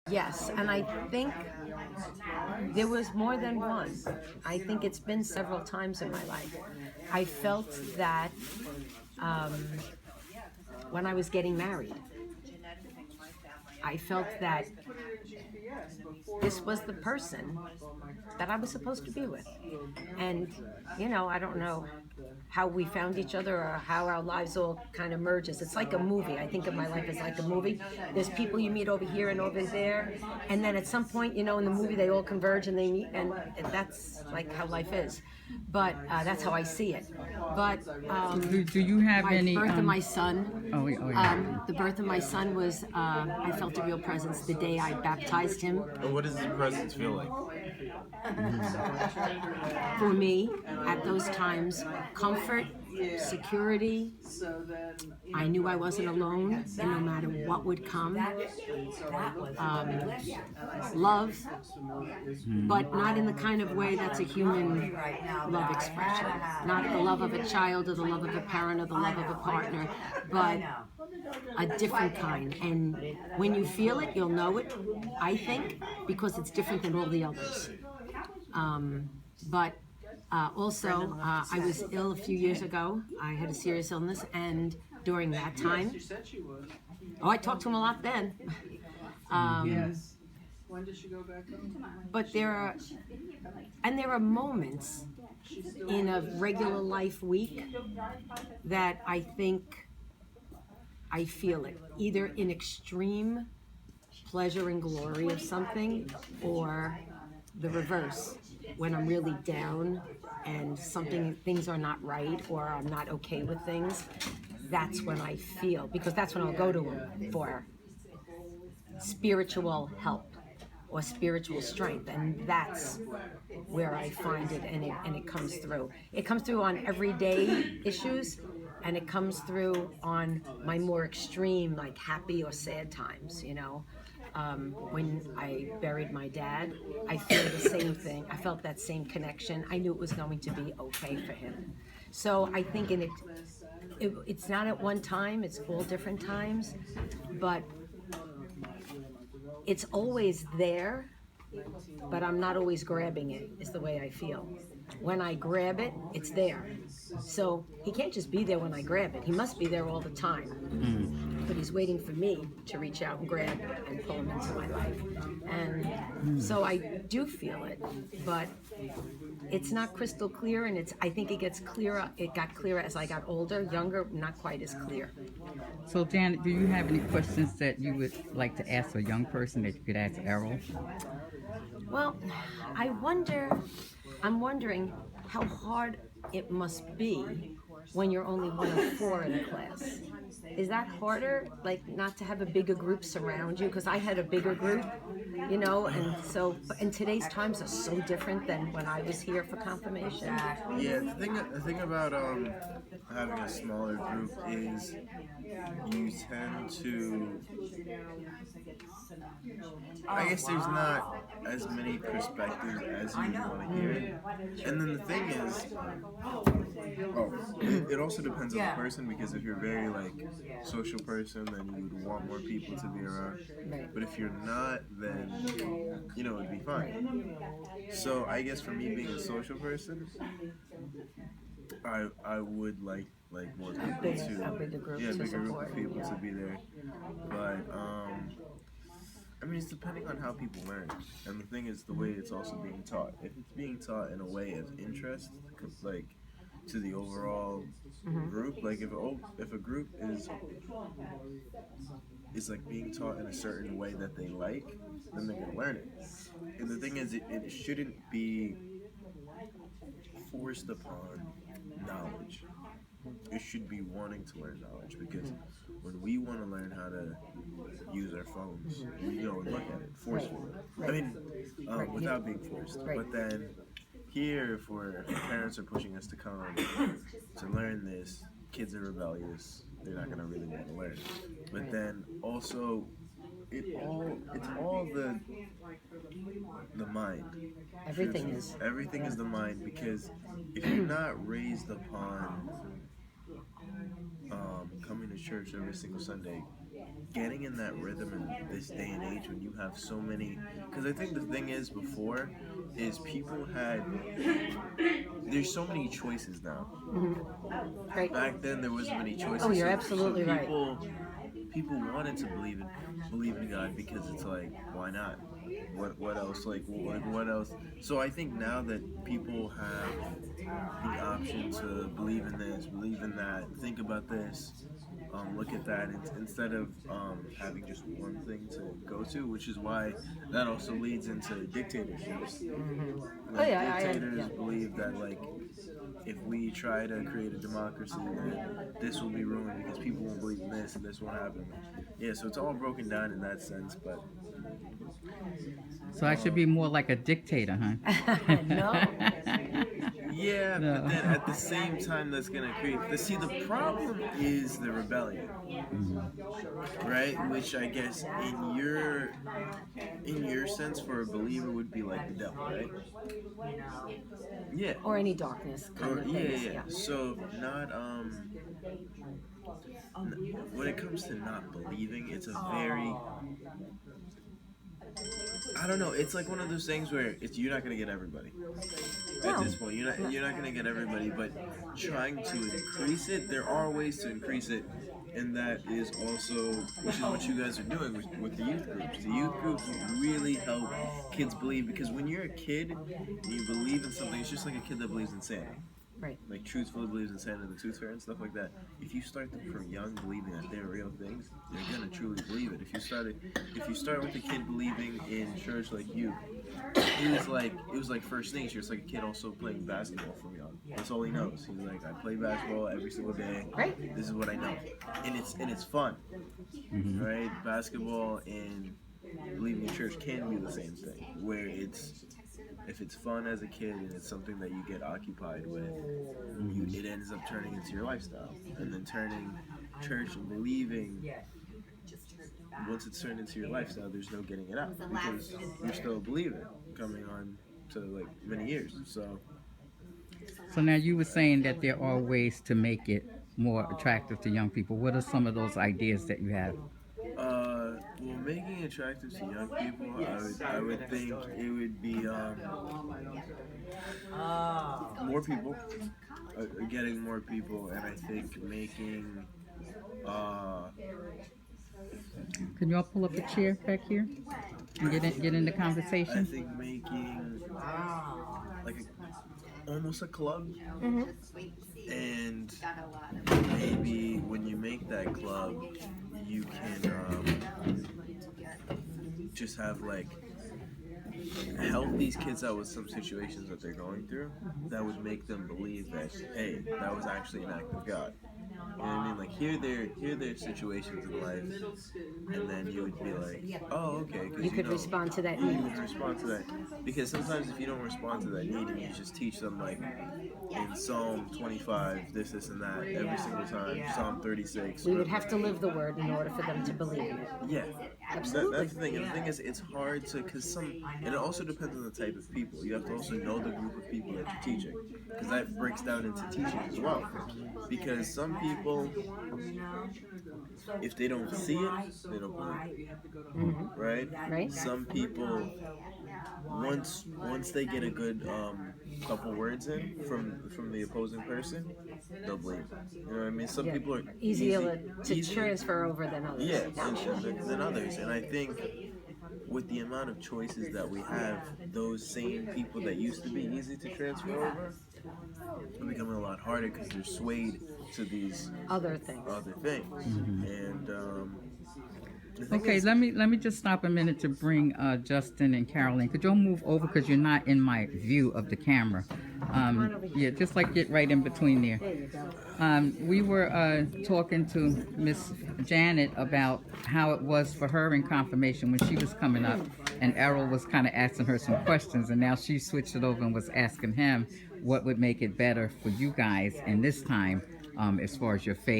Yes, and I think there was more than one. I think it's been several times in my life. I felt that um, when I was getting married, I felt that this was the person that I was supposed to be with. And, I don't know how we found each other or how our lives all kind of merges. It's like a movie. I think of my life as like a movie. There's people you meet over here and over there, and then at some point, in the movie they all converge and they meet, and that's like how life is. But that's how I see it. But Do you have my any? birth of my son. Yeah. The birth of my son was, I felt a real presence the day I baptized him. And what does the presence feel like? For me, at those times, comfort, security. I knew I wasn't alone, and no matter what would come, love, but not in the kind of way that's a human love expression. Not the love of a child or the love of a parent or the love of a partner, but a different kind. And when you feel it, you'll know it, I think, because it's different than all the others. But also, I was ill a few years ago. I had a serious illness, and during that time, I talked to him a lot then. When does she go back home? But there are moments in a regular life week that I think I feel it, either in extreme pleasure and glory of something, or the reverse, when I'm really down and things are not right, or I'm not okay with things. That's when I feel, because that's when I'll go to him for spiritual help or spiritual strength, and that's where I find it, and it comes through. It comes through on everyday issues, and it comes through on my more extreme, like happy or sad times, When I buried my dad, I feel the same thing. I felt that same connection. I knew it was going to be okay for him. So I think it's not at one time, it's all different times, but it's always there, but I'm not always grabbing it, is the way I feel. When I grab it, it's there. So he can't just be there when I grab it. He must be there all the time. But he's waiting for me to reach out and grab it and pull him into my life. And so I do feel it, but it's not crystal clear, and I think it gets clearer. It got clearer as I got older. Younger, not quite as clear. So, Janet, do you have any questions that you would like to ask a young person that you could ask Errol? Well, I'm wondering how hard it must be when you're only one of four in a class. Is that harder, like not to have a bigger group surround you? Because I had a bigger group, and today's times are so different than when I was here for confirmation. Yeah, the thing about having a smaller group is you tend to, I guess there's not as many perspectives as you want to hear. And then the thing is, it also depends on the person, because if you're a very social person, then you would want more people to be around. But if you're not, then it'd be fine. So I guess for me, being a social person, I would like more people to, a bigger group bigger group support, of people to be there. But I mean, it's depending on how people learn, and the thing is the way it's also being taught. If it's being taught in a way of interest, to the overall group, if a group is being taught in a certain way that they like, then they're gonna learn it. And the thing is, it shouldn't be forced upon knowledge. It should be wanting to learn knowledge, because when we want to learn how to use our phones, we go and look at it forcefully. I mean, without being forced. But then here, if parents are pushing us to come to learn this, kids are rebellious. They're not gonna really want to learn. But then also, it's all the mind. Everything is. Everything is the mind, because if you're not raised upon coming to church every single Sunday, getting in that rhythm in this day and age when you have so many, because I think the thing is before is people had, there's so many choices now. Right. Back then there wasn't many choices. Oh, you're so absolutely right. People wanted to believe in God because it's like, why not? What else? Like what else? So I think now that people have the option to believe in this, believe in that, think about this, look at that, instead of having just one thing to go to, which is why that also leads into dictatorships. Oh yeah, Dictators yeah. believe that, like, if we try to create a democracy, then this will be ruined because people won't believe in this and this won't happen. Yeah, so it's all broken down in that sense, but So I should be more like a dictator, huh? No. yeah, No. but then at the same time, that's gonna create. See, the problem is the rebellion, right? Which I guess in your sense, for a believer, would be like the devil, right? Yeah. Or any darkness kind Or of yeah, things. yeah. So not when it comes to not believing, it's a very, I don't know. It's like one of those things where you're not gonna get everybody at this point. You're not gonna get everybody, but trying to increase it, there are ways to increase it, and that is also, which is what you guys are doing with the youth groups. The youth groups really help kids believe, because when you're a kid and you believe in something, it's just like a kid that believes in Santa. Right. Like truthfully believes in Santa and the Tooth Fairy and stuff like that. If you start them from young believing that they're real things, they're gonna truly believe it. If you start with a kid believing in church like you, it was like first nature. It's like a kid also playing basketball from young. That's all he knows. He's like, I play basketball every single day. Right. This is what I know, and it's fun, right? Basketball and believing in church can be the same thing, where if it's fun as a kid and it's something that you get occupied with, it ends up turning into your lifestyle, and then turning church and believing. Once it's turned into your lifestyle, there's no getting it out because you're still a believer coming on to like many years. So now you were saying that there are ways to make it more attractive to young people. What are some of those ideas that you have? Well, making it attractive to young people, I would think it would be more people, getting more people, and I think making. Can you all pull up a chair back here and get in the I conversation? think making like almost a club, and maybe when you make that club, you can just have like help these kids out with some situations that they're going through that would make them believe that, hey, that was actually an act of God. You know what I mean? Like hear their situations in life, and then you would be like, oh, okay. You could respond to that You need. would respond to that, because sometimes if you don't respond to that need and you just teach them like in Psalm 25, this, and that every single time, Psalm 36. We would have to live the word in order for them to believe in it. Yeah, Absolutely. that's the thing. And the thing is, it's hard to, and it also depends on the type of people. You have to also know the group of people that you're teaching, because that breaks down into teaching as well. Because some people, if they don't see it, they don't believe it. Right? Right. Some people, once they get a good couple words in from the opposing person, they'll believe it. You know what I mean? Some people are Easier to transfer over than others. yeah, than others. And I think with the amount of choices that we have, those same people that used to be easy to transfer over are becoming a lot harder because they're swayed to these Other things. And the thing Okay, is, let me just stop a minute to bring Justin and Carolyn. Could y'all move over because you're not in my view of the camera? Yeah, just like get right in between there. There you go. We were talking to Miss Janet about how it was for her in confirmation when she was coming up, and Errol was kind of asking her some questions, and now she switched it over and was asking him what would make it better for you guys in this time as far as your faith.